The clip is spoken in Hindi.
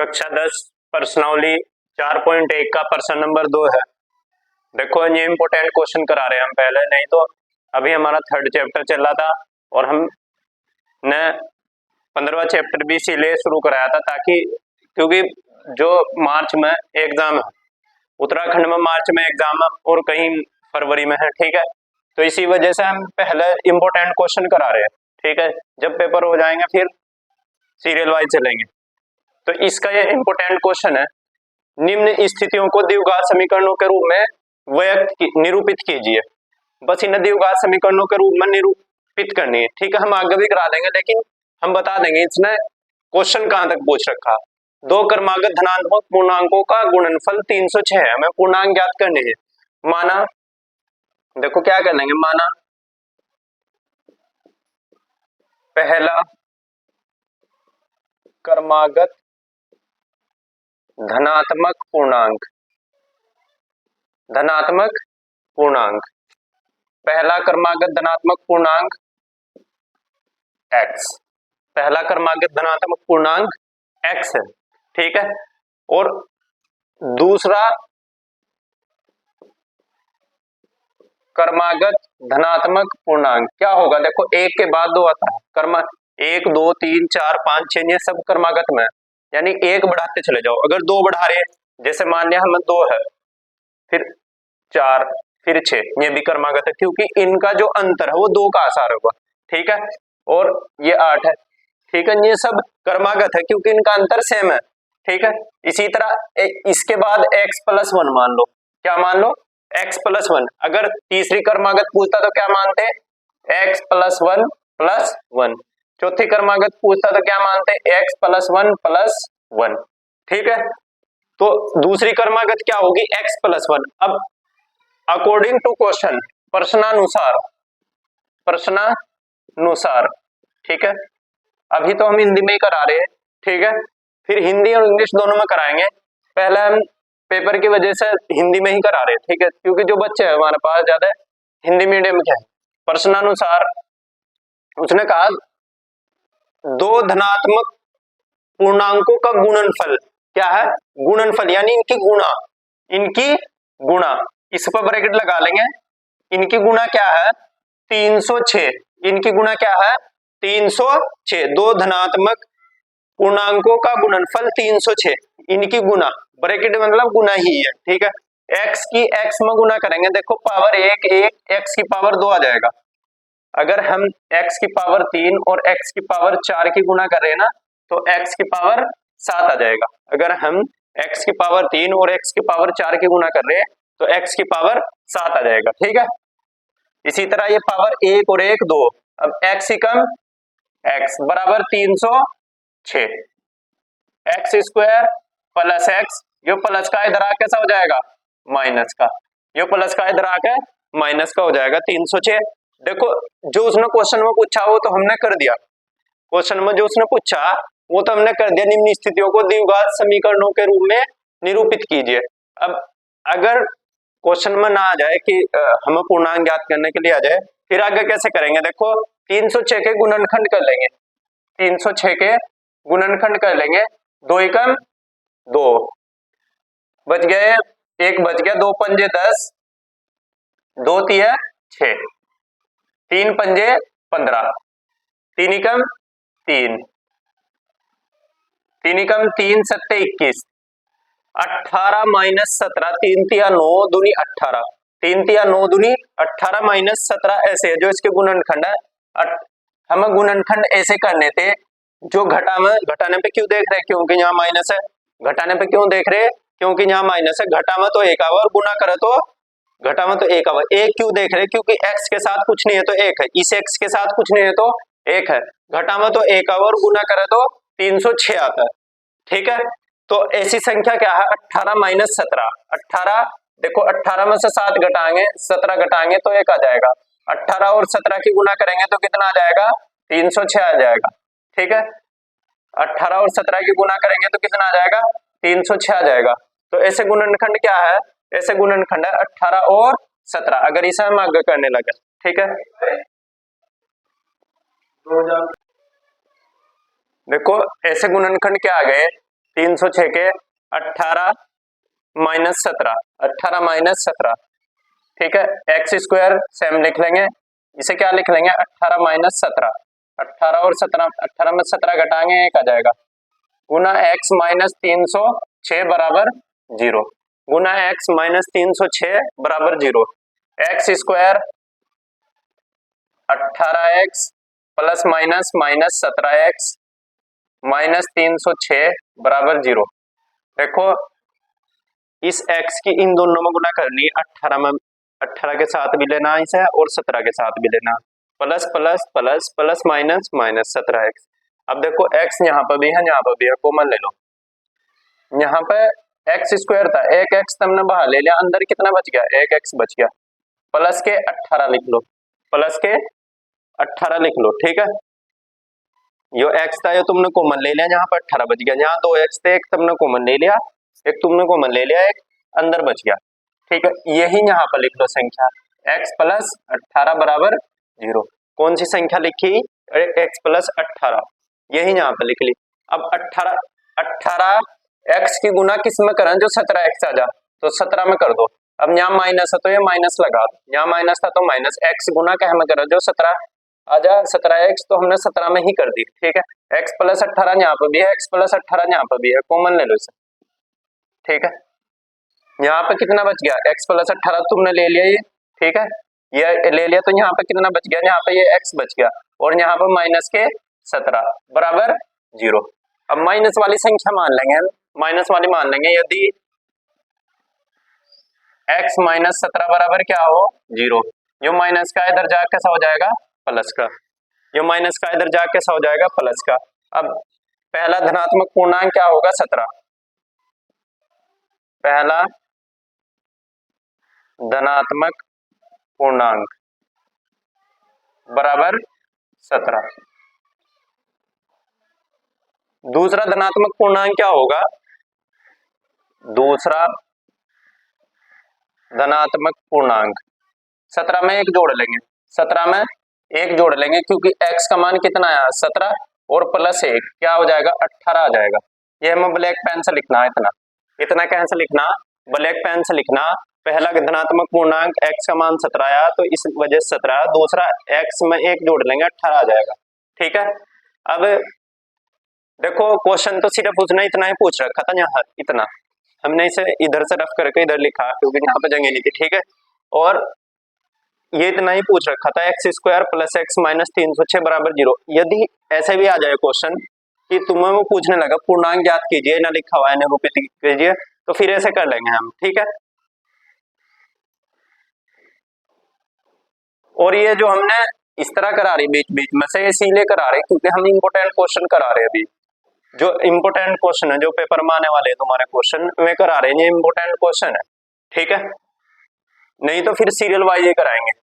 कक्षा 10 प्रश्नावली 4.1 का प्रश्न नंबर 2 है। देखो ये इंपोर्टेंट क्वेश्चन करा रहे हैं हम पहले, नहीं तो अभी हमारा थर्ड चैप्टर चल रहा था और हमने 15वां चैप्टर भी इसीलिए शुरू कराया था ताकि, क्योंकि जो मार्च में एग्जाम है, उत्तराखंड में मार्च में एग्जाम है और कहीं फरवरी में है, ठीक है। तो इसी वजह से हम पहले इंपोर्टेंट क्वेश्चन करा रहे हैं, ठीक है। जब पेपर हो जाएंगे फिर सीरियल वाइज चलेंगे। तो इसका ये इंपोर्टेंट क्वेश्चन है, निम्न स्थितियों को द्विघात समीकरणों के रूप में निरूपित कीजिए। बस इन द्विघात समीकरणों के रूप में निरूपित करनी है, ठीक है। हम आगे भी करा देंगे लेकिन हम बता देंगे इसने क्वेश्चन कहां तक पूछ रखा। दो क्रमागत धनात्मक पूर्णांकों का गुणनफल 306 है, हमें पूर्णांक ज्ञात करने हैं। माना, देखो क्या कर लेंगे, माना पहला क्रमागत धनात्मक पूर्णांक, पहला क्रमागत धनात्मक पूर्णांक x, पहला क्रमागत धनात्मक पूर्णांक x है, ठीक है। और दूसरा क्रमागत धनात्मक पूर्णांक क्या होगा, देखो एक के बाद दो आता है, क्रमांक 1 2 3 4 5 6 ये सब क्रमागत में, यानी एक बढ़ाते चले जाओ। अगर दो बढ़ा रहे, जैसे मान लिया हमें 2 है, फिर 4, फिर 6, ये भी क्रमागत है क्योंकि इनका जो अंतर है वो 2 का आसार होगा, ठीक है। और ये 8 है, ठीक है। ये सब क्रमागत है क्योंकि इनका अंतर सेम है, ठीक है। इसी तरह इसके बाद x+1 मान लो, क्या मान लो, x+1। अगर तीसरी क्रमागत पूछता तो क्या मानते, x+1+1। चौथी क्रमागत पूछता तो क्या मानते, x+1+1, ठीक है। तो दूसरी क्रमागत क्या होगी, x+1। अब अकॉर्डिंग टू क्वेश्चन, प्रश्नानुसार, ठीक है। अभी तो हम हिंदी में ही करा रहे हैं, ठीक है। फिर हिंदी और इंग्लिश दोनों में कराएंगे। पहले हम पेपर की वजह से हिंदी में ही करा रहे हैं, ठीक है, क्योंकि जो बच्चे हैं हमारे पास ज्यादा हिंदी मीडियम के हैं। प्रश्नानुसार उसने कहा दो धनात्मक पूर्णांकों का गुणनफल क्या है, गुणनफल यानी इनकी गुणा, इस पर ब्रैकेट लगा लेंगे। इनकी गुणा क्या है, 306। इनकी गुणा क्या है, 306। दो धनात्मक पूर्णांकों का गुणनफल 306, इनकी गुणा, ब्रैकेट मतलब गुणा ही है, ठीक है। x की x में गुणा करेंगे, देखो पावर 1 1, x की पावर 2 आ जाएगा। अगर हम x की पावर 3 और x की पावर 4 की गुणा कर रहे हैं ना, तो x की पावर 7 आ जाएगा। अगर हम x की पावर 3 और x की पावर 4 की गुणा कर रहे हैं तो x की पावर 7 आ जाएगा, ठीक है। इसी तरह ये पावर 1 और 1 2, अब x ही कम x बराबर 306, x² प्लस x, यो प्लस का इधर आके कैसा हो जाएगा, माइनस का, यो प्लस का इधर आके माइनस का हो जाएगा 306। देखो जो उसने क्वेश्चन में पूछा वो तो हमने कर दिया, क्वेश्चन में जो उसने पूछा वो तो हमने कर दिया। निम्न स्थितियों को द्विघात समीकरणों के रूप में निरूपित कीजिए। अब अगर क्वेश्चन में ना आ जाए कि हमें पूर्णांक ज्ञात करने के लिए आ जाए, फिर आगे कैसे करेंगे, देखो 306 के गुणनखंड कर लेंगे, 306 के गुणनखंड कर लेंगे। 2 एकम 2 बच गए, 1 बच गया, 2 पंजे 10, 2 तिया 6, 3 पंजे 15, 3 एकम 3, 3 एकम 3 सत्ते 21, 18 माइनस 17, 3 तिया 9 दूनी 18, 3 तिया 9 दूनी 18 माइनस 17, ऐसे है जो इसके गुणनखंड है। हमें गुणनखंड ऐसे करने थे, जो घटाने पे क्यों देख रहे हैं, क्योंकि यहाँ माइनस है। घटाने पे क्यों देख रहे हैं, क्योंकि यहाँ माइनस है। घटा में तो एक आवर, गुना करे तो घटा में तो एक आवर। एक क्यों देख रहे हैं, क्योंकि x के साथ कुछ नहीं है तो एक है, इस x के साथ कुछ नहीं है तो एक है। घटा में तो एक आवर, गुना करे तो 306 आता है, ठीक है। तो ऐसी संख्या क्या है, 18 माइनस 17, 18, देखो 18 में से 7 घटाएंगे, 17 घटाएंगे तो 1 आ जाएगा। 18 और 17 की गुना करेंगे तो कितना आ जाएगा, 306 आ जाएगा, ठीक है। 18 और 17 की गुना करेंगे तो कितना आ जाएगा, 306 आ जाएगा। तो ऐसे गुणनखंड क्या है, ऐसे गुणनखंड है 18 और 17। अगर इसे हम आगे करने लगे, ठीक है। देखो ऐसे गुणनखंड क्या आ गए, 306 के 18 माइनस 17, 18 माइनस 17, ठीक है। एक्स स्क्वायर सेम लिख लेंगे, इसे क्या लिख लेंगे 18 माइनस 17, 18 और 17, 18 में 17 घटाएंगे 1 आ जाएगा, गुना एक्स माइनस 306 बराबर 0, गुना एक्स माइनस 306 बराबर 0, x square 18x plus minus minus 17x minus 306 बराबर 0। देखो इस x की इन दोनों में गुना करनी, 18 में 18 के साथ भी लेना इसे और 17 के साथ भी लेना, plus plus plus plus minus minus 17x। अब देखो x यहाँ पर भी है यहाँ पर भी है, कॉमन ले लो, यहाँ पे एक्स स्क्वायर था, एक एक्स तुमने बाहर ले लिया, अंदर कितना बच गया, एक एक्स बच गया, प्लस के 18 लिख लो, प्लस के 18 लिख लो, ठीक है। यो एक्स था ये तुमने कॉमन ले लिया, यहाँ पर 18 बच गया, यहाँ 2 एक्स थे, एक तुमने कॉमन ले लिया, एक तुमने कॉमन ले लिया, एक अंदर बच गया, ठीक है। यही यहाँ पर लिख लो संख्या x प्लस 18 बराबर 0। कौन सी संख्या लिखी, x प्लस 18, यही यहाँ पर लिख ली। अब 18 x की गुना किस में करें, जो 17x आ जा, तो 17 में कर दो। अब यहाँ माइनस है तो ये माइनस लगा दो, यहाँ माइनस था तो माइनस, x गुना कह में करें जो 17 आ जा, 17x तो हमने 17 में ही कर दी, ठीक है। x प्लस 18 यहाँ पर भी है, x प्लस 18 यहाँ पर भी है, कॉमन ले लो इसे, ठीक है। यहाँ पे कितना बच गया, x प्लस 18 तुमने ले लिया ये, ठीक है, ये ले लिया, तो यहाँ पे कितना बच गया, यहाँ पे ये x बच गया, और यहाँ पे माइनस के 17 बराबर 0। अब माइनस वाली संख्या मान लेंगे, माइनस वाली मान लेंगे, यदि x माइनस 17 बराबर क्या हो 0, यो माइनस का इधर जा कैसा हो जाएगा प्लस का, यो माइनस का इधर जा कैसा हो जाएगा प्लस का। अब पहला धनात्मक पूर्णांक क्या होगा 17, पहला धनात्मक पूर्णांक बराबर 17, दूसरा धनात्मक पूर्णांक क्या होगा, दूसरा धनात्मक पूर्णांक 17 में एक जोड़ लेंगे, 17 में एक जोड़ लेंगे, क्योंकि x का मान कितना है 17 और प्लस 1 क्या हो जाएगा 18 आ जाएगा। ये हमें ब्लैक पेन से लिखना है, इतना इतना कैसे लिखना, ब्लैक पेन से लिखना। पहला धनात्मक पूर्णांक x का मान 17 आया तो इस वजह से 17, दूसरा x में एक जोड़ लेंगे 18 आ जाएगा, ठीक है। अब देखो क्वेश्चन तो सिर्फ उसने इतना ही पूछ रखा था, यहाँ इतना हमने इसे इधर से रफ करके इधर लिखा क्योंकि यहाँ पे जगह नहीं थी, ठीक है। और ये इतना ही पूछ रखा था x square plus x minus 306 बराबर 0। यदि ऐसे भी आ जाए क्वेश्चन कि तुम्हें वो पूछने लगा पूर्णांक ज्ञात कीजिए, ना लिखा हुआ है निरूपित कीजिए, तो फिर ऐसे कर लेंगे हम, ठीक है। और ये जो हमने इस तरह करा रही बीच बीच में से इसीलिए करा रहे क्योंकि हम इम्पोर्टेंट क्वेश्चन करा रहे हैं, अभी जो इम्पोर्टेंट क्वेश्चन है, जो पेपर में आने वाले तुम्हारे क्वेश्चन में करा रहे हैं, ये इम्पोर्टेंट क्वेश्चन है, ठीक है। नहीं तो फिर सीरियल वाइज ही कराएंगे।